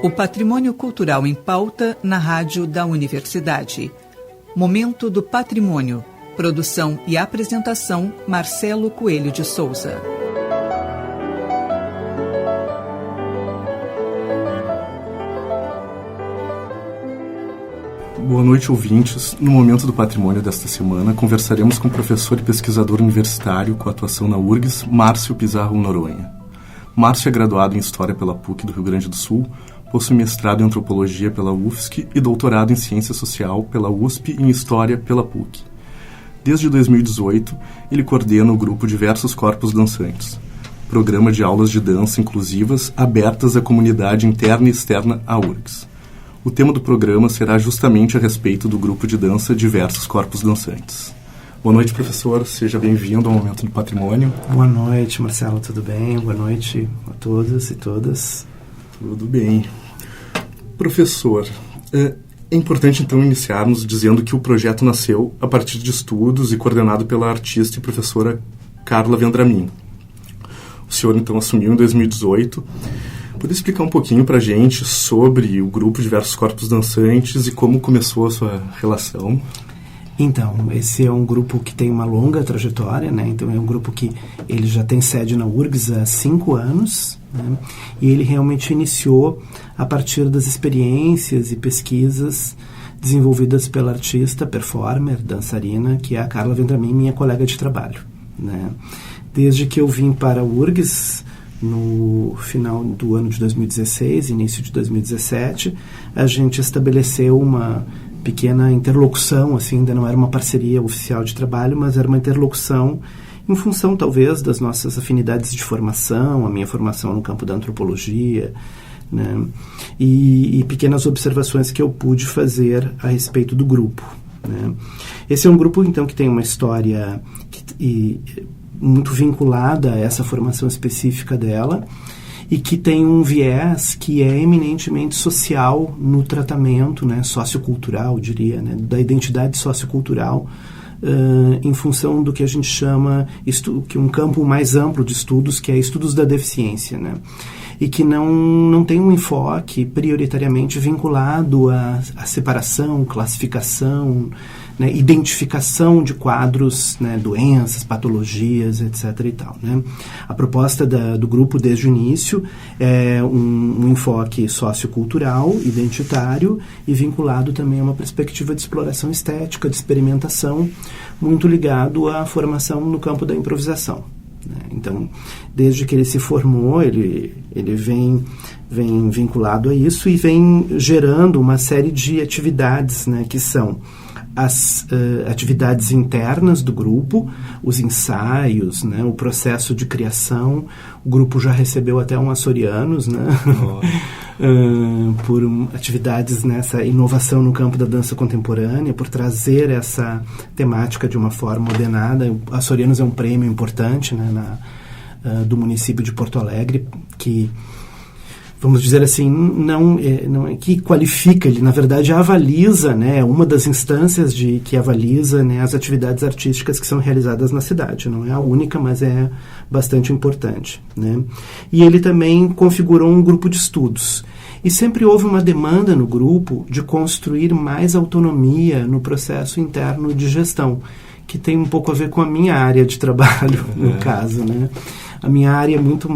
O patrimônio cultural em pauta na rádio da Universidade. Momento do Patrimônio. Produção e apresentação, Marcelo Coelho de Souza. Boa noite, ouvintes. No Momento do Patrimônio desta semana, conversaremos com o professor e pesquisador universitário com atuação na URGS, Márcio Pizarro Noronha. Márcio é graduado em História pela PUC do Rio Grande do Sul, possui mestrado em Antropologia pela UFSC e doutorado em Ciência Social pela USP e em História pela PUC. Desde 2018, ele coordena o grupo Diversos Corpos Dançantes, programa de aulas de dança inclusivas abertas à comunidade interna e externa à URGS. O tema do programa será justamente a respeito do grupo de dança Diversos Corpos Dançantes. Boa noite, professor. Seja bem-vindo ao Momento do Patrimônio. Boa noite, Marcelo. Tudo bem? Boa noite a todos e todas. Tudo bem. Professor, é importante então iniciarmos dizendo que o projeto nasceu a partir de estudos e coordenado pela artista e professora Carla Vendramin. O senhor então assumiu em 2018. Pode explicar um pouquinho para a gente sobre o grupo Diversos Corpos Dançantes e como começou a sua relação? Então, esse é um grupo que tem uma longa trajetória, né? Então, é um grupo que ele já tem sede na URGS há 5 anos, né? E ele realmente iniciou a partir das experiências e pesquisas desenvolvidas pela artista, performer, dançarina, que é a Carla Vendramin, minha colega de trabalho, né? Desde que eu vim para a URGS, no final do ano de 2016, início de 2017, a gente estabeleceu uma pequena interlocução, assim, ainda não era uma parceria oficial de trabalho, mas era uma interlocução em função, talvez, das nossas afinidades de formação, a minha formação no campo da antropologia, né, e pequenas observações que eu pude fazer a respeito do grupo, né. Esse é um grupo, então, que tem uma história muito vinculada a essa formação específica dela, e que tem um viés que é eminentemente social no tratamento, né, sociocultural, diria, né, da identidade sociocultural, em função do que a gente chama que um campo mais amplo de estudos, que é estudos da deficiência, né, e que não tem um enfoque prioritariamente vinculado à separação, classificação, né, identificação de quadros, né, doenças, patologias, etc. e tal, né. A proposta do grupo desde o início é um enfoque sociocultural, identitário e vinculado também a uma perspectiva de exploração estética, de experimentação, muito ligado à formação no campo da improvisação, né. Então, desde que ele se formou, ele vem vinculado a isso e vem gerando uma série de atividades, né, que são as atividades internas do grupo, os ensaios, né, o processo de criação. O grupo já recebeu até um açorianos, né, por atividades nessa inovação no campo da dança contemporânea, por trazer essa temática de uma forma ordenada. O açorianos é um prêmio importante, né, do município de Porto Alegre, que, vamos dizer assim, não é que qualifica, ele na verdade avaliza, né, uma das instâncias que avaliza, né, as atividades artísticas que são realizadas na cidade. Não é a única, mas é bastante importante, né. E ele também configurou um grupo de estudos. E sempre houve uma demanda no grupo de construir mais autonomia no processo interno de gestão, que tem um pouco a ver com a minha área de trabalho, no caso, né. A minha área é muito,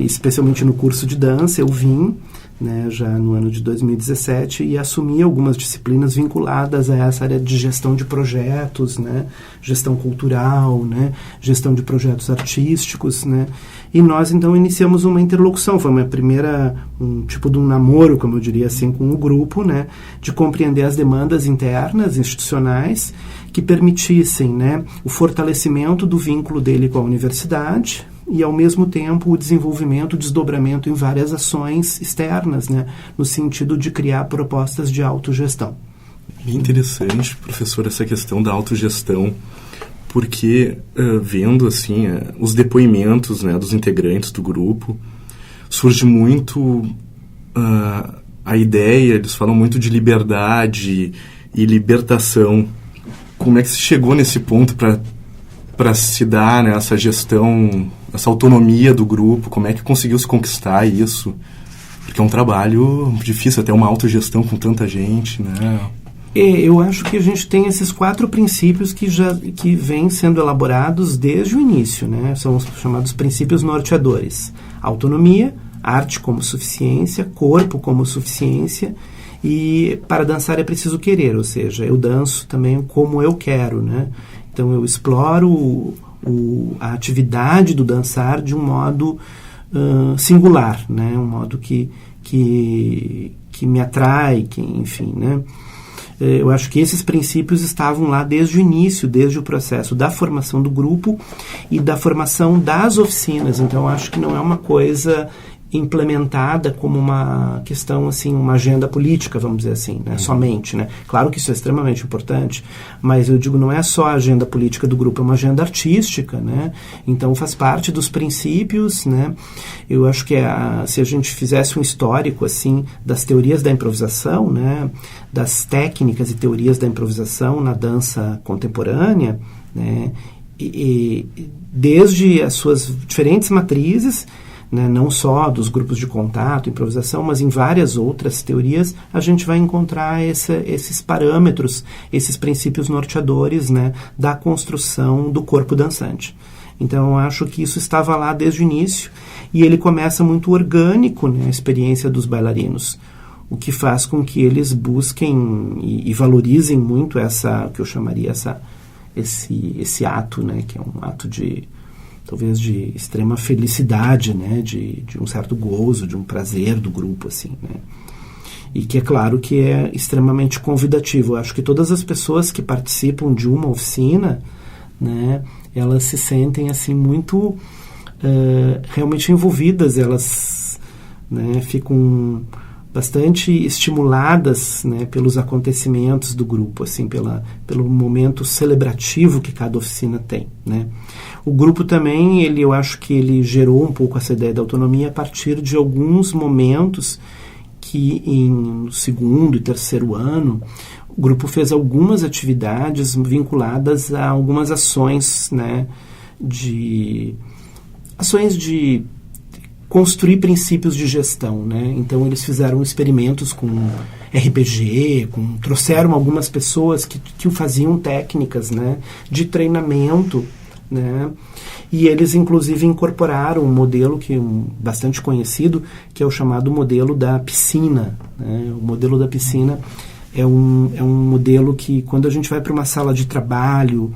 especialmente no curso de dança, eu vim, né, já no ano de 2017 e assumi algumas disciplinas vinculadas a essa área de gestão de projetos, né, gestão cultural, né, gestão de projetos artísticos, né, e nós então iniciamos uma interlocução. Foi um tipo de um namoro, como eu diria assim, com o grupo, né, de compreender as demandas internas, institucionais, que permitissem, né, o fortalecimento do vínculo dele com a universidade, e, ao mesmo tempo, o desenvolvimento, o desdobramento em várias ações externas, né, no sentido de criar propostas de autogestão. Bem interessante, professor, essa questão da autogestão, porque vendo assim os depoimentos, né, dos integrantes do grupo, surge muito a ideia, eles falam muito de liberdade e libertação. Como é que se chegou nesse ponto para se dar, né, essa gestão, essa autonomia do grupo? Como é que conseguiu se conquistar isso? porque é um trabalho difícil, até uma autogestão com tanta gente, né? Eu acho que a gente tem esses 4 princípios que vêm sendo elaborados desde o início, né? São os chamados princípios norteadores. Autonomia, arte como suficiência, corpo como suficiência, e para dançar é preciso querer, ou seja, eu danço também como eu quero, né? Então eu exploro a atividade do dançar de um modo singular, né? Um modo que me atrai, enfim, né? Eu acho que esses princípios estavam lá desde o início, desde o processo da formação do grupo e da formação das oficinas. Então, eu acho que não é uma coisa implementada como uma questão, assim, uma agenda política, vamos dizer assim, né? Somente, né? Claro que isso é extremamente importante, mas eu digo, não é só a agenda política do grupo, é uma agenda artística, né? Então faz parte dos princípios, né? Eu acho que se a gente fizesse um histórico, assim, das teorias da improvisação, né? Das técnicas e teorias da improvisação na dança contemporânea, né? E desde as suas diferentes matrizes, né, não só dos grupos de contato, improvisação, mas em várias outras teorias, a gente vai encontrar esses parâmetros, esses princípios norteadores, né, da construção do corpo dançante. Então, eu acho que isso estava lá desde o início, e ele começa muito orgânico, né, a experiência dos bailarinos, o que faz com que eles busquem e valorizem muito o que eu chamaria esse ato, né, que é um ato talvez de extrema felicidade, né, de um certo gozo, de um prazer do grupo, assim, né, e que é claro que é extremamente convidativo. Eu acho que todas as pessoas que participam de uma oficina, né, elas se sentem, assim, muito realmente envolvidas, elas, né, ficam bastante estimuladas, né, pelos acontecimentos do grupo, assim, pelo momento celebrativo que cada oficina tem, né. O grupo também, eu acho que ele gerou um pouco essa ideia da autonomia a partir de alguns momentos que no 2º e 3º ano o grupo fez algumas atividades vinculadas a algumas ações, né, de construir princípios de gestão, né? Então eles fizeram experimentos com RPG, trouxeram algumas pessoas que faziam técnicas, né, de treinamento, né? E eles inclusive incorporaram um modelo bastante conhecido, que é o chamado modelo da piscina, né? O modelo da piscina é um modelo que, quando a gente vai para uma sala de trabalho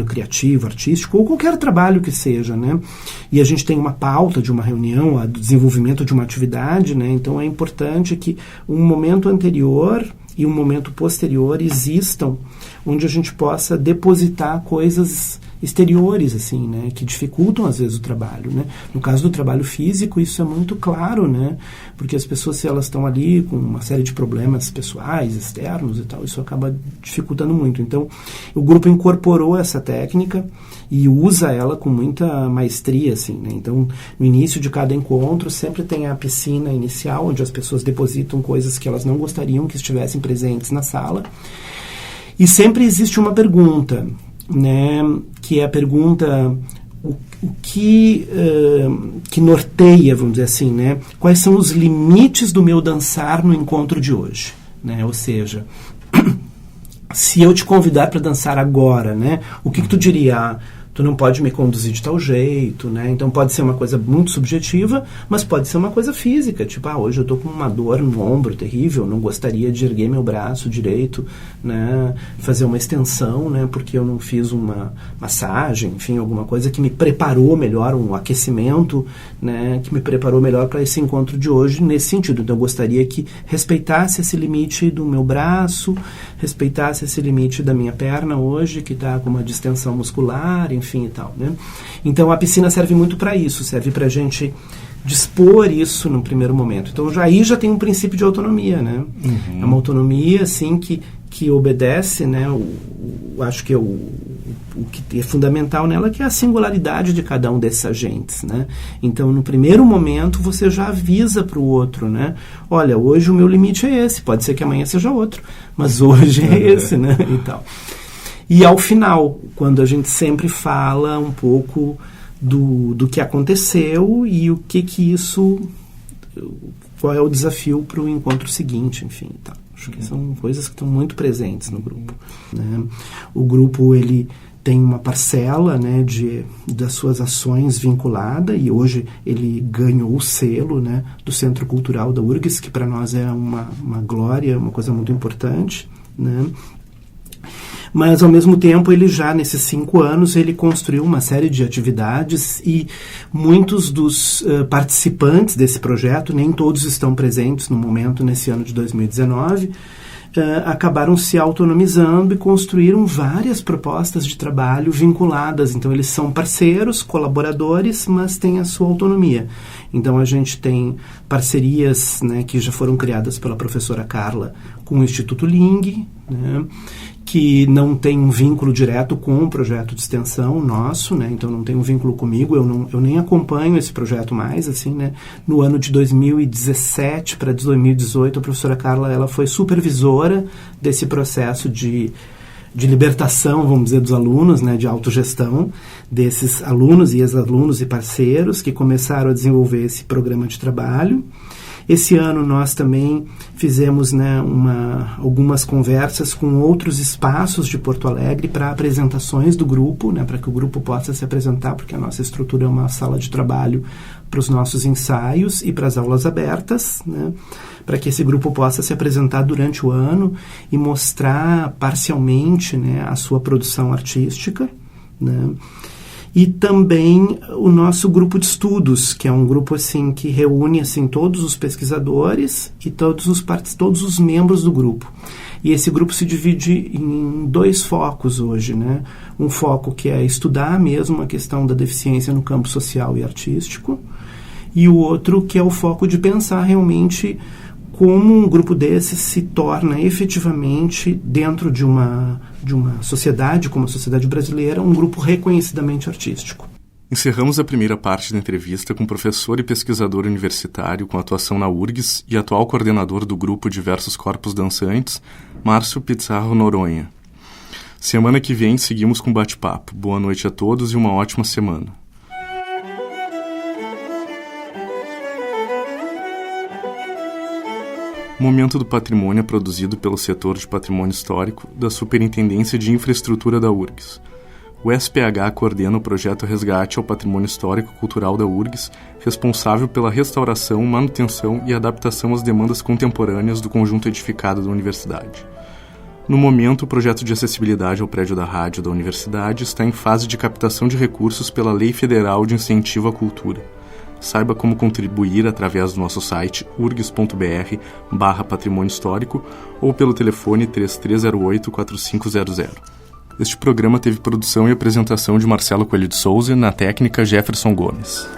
criativo, artístico, ou qualquer trabalho que seja, né? E a gente tem uma pauta de uma reunião, do desenvolvimento de uma atividade, né? Então é importante que um momento anterior e um momento posterior existam, onde a gente possa depositar coisas exteriores, assim, né, que dificultam às vezes o trabalho, né. No caso do trabalho físico, isso é muito claro, né, porque as pessoas, se elas estão ali com uma série de problemas pessoais, externos e tal, isso acaba dificultando muito. Então, o grupo incorporou essa técnica e usa ela com muita maestria, assim, né. Então, no início de cada encontro, sempre tem a piscina inicial, onde as pessoas depositam coisas que elas não gostariam que estivessem presentes na sala, e sempre existe uma pergunta, né, que é a pergunta o que norteia, vamos dizer assim, né, quais são os limites do meu dançar no encontro de hoje, né, ou seja, se eu te convidar para dançar agora, né, o que tu diria? Tu não pode me conduzir de tal jeito, né? Então pode ser uma coisa muito subjetiva, mas pode ser uma coisa física, tipo, hoje eu tô com uma dor no ombro terrível, não gostaria de erguer meu braço direito, né? Fazer uma extensão, né? Porque eu não fiz uma massagem, enfim, alguma coisa que me preparou melhor, um aquecimento, né? Que me preparou melhor para esse encontro de hoje nesse sentido. Então eu gostaria que respeitasse esse limite do meu braço, respeitasse esse limite da minha perna hoje, que está com uma distensão muscular, enfim e tal, né? Então a piscina serve muito para isso, serve para a gente dispor isso no primeiro momento. Então aí já tem um princípio de autonomia, né? É uma autonomia, assim, que obedece, né? Acho que o que é fundamental nela, que é a singularidade de cada um desses agentes, né? Então, no primeiro momento, você já avisa para o outro, né? Olha, hoje o meu limite é esse, pode ser que amanhã seja outro, mas hoje é esse, né? E tal. E ao final, quando a gente sempre fala um pouco do que aconteceu e o que isso qual é o desafio para o encontro seguinte, enfim, tá. Acho que são coisas que estão muito presentes no grupo, né? O grupo, ele tem uma parcela, né, das suas ações vinculada, e hoje ele ganhou o selo, né, do Centro Cultural da URGS, que para nós é uma glória, uma coisa muito importante, né? Mas, ao mesmo tempo, ele já, nesses 5 anos, ele construiu uma série de atividades e muitos dos participantes desse projeto, nem todos estão presentes no momento, nesse ano de 2019, acabaram se autonomizando e construíram várias propostas de trabalho vinculadas. Então, eles são parceiros, colaboradores, mas têm a sua autonomia. Então, a gente tem parcerias, né, que já foram criadas pela professora Carla com o Instituto Ling, né, que não tem um vínculo direto com o projeto de extensão nosso, né? Então não tem um vínculo comigo, eu nem acompanho esse projeto mais, assim, né? No ano de 2017 para 2018, a professora Carla, ela foi supervisora desse processo de libertação, vamos dizer, dos alunos, né? De autogestão desses alunos e ex-alunos e parceiros que começaram a desenvolver esse programa de trabalho. Esse ano nós também fizemos, né, algumas conversas com outros espaços de Porto Alegre para apresentações do grupo, né, para que o grupo possa se apresentar, porque a nossa estrutura é uma sala de trabalho para os nossos ensaios e para as aulas abertas, né, para que esse grupo possa se apresentar durante o ano e mostrar parcialmente, né, a sua produção artística, né. E também o nosso grupo de estudos, que é um grupo assim que reúne assim todos os pesquisadores e todos os membros do grupo. E esse grupo se divide em 2 focos hoje, né? Um foco que é estudar mesmo a questão da deficiência no campo social e artístico, e o outro que é o foco de pensar realmente como um grupo desses se torna efetivamente, dentro de uma sociedade, como a sociedade brasileira, um grupo reconhecidamente artístico. Encerramos a primeira parte da entrevista com o professor e pesquisador universitário com atuação na URGS e atual coordenador do grupo Diversos Corpos Dançantes, Márcio Pizarro Noronha. Semana que vem seguimos com bate-papo. Boa noite a todos e uma ótima semana. Momento do Patrimônio é produzido pelo setor de patrimônio histórico da Superintendência de Infraestrutura da URGS. O SPH coordena o projeto Resgate ao Patrimônio Histórico e Cultural da URGS, responsável pela restauração, manutenção e adaptação às demandas contemporâneas do conjunto edificado da universidade. No momento, o projeto de acessibilidade ao prédio da rádio da universidade está em fase de captação de recursos pela Lei Federal de Incentivo à Cultura. Saiba como contribuir através do nosso site urgs.br/patrimônio histórico ou pelo telefone 3308-4500. Este programa teve produção e apresentação de Marcelo Coelho de Souza, na técnica Jefferson Gomes.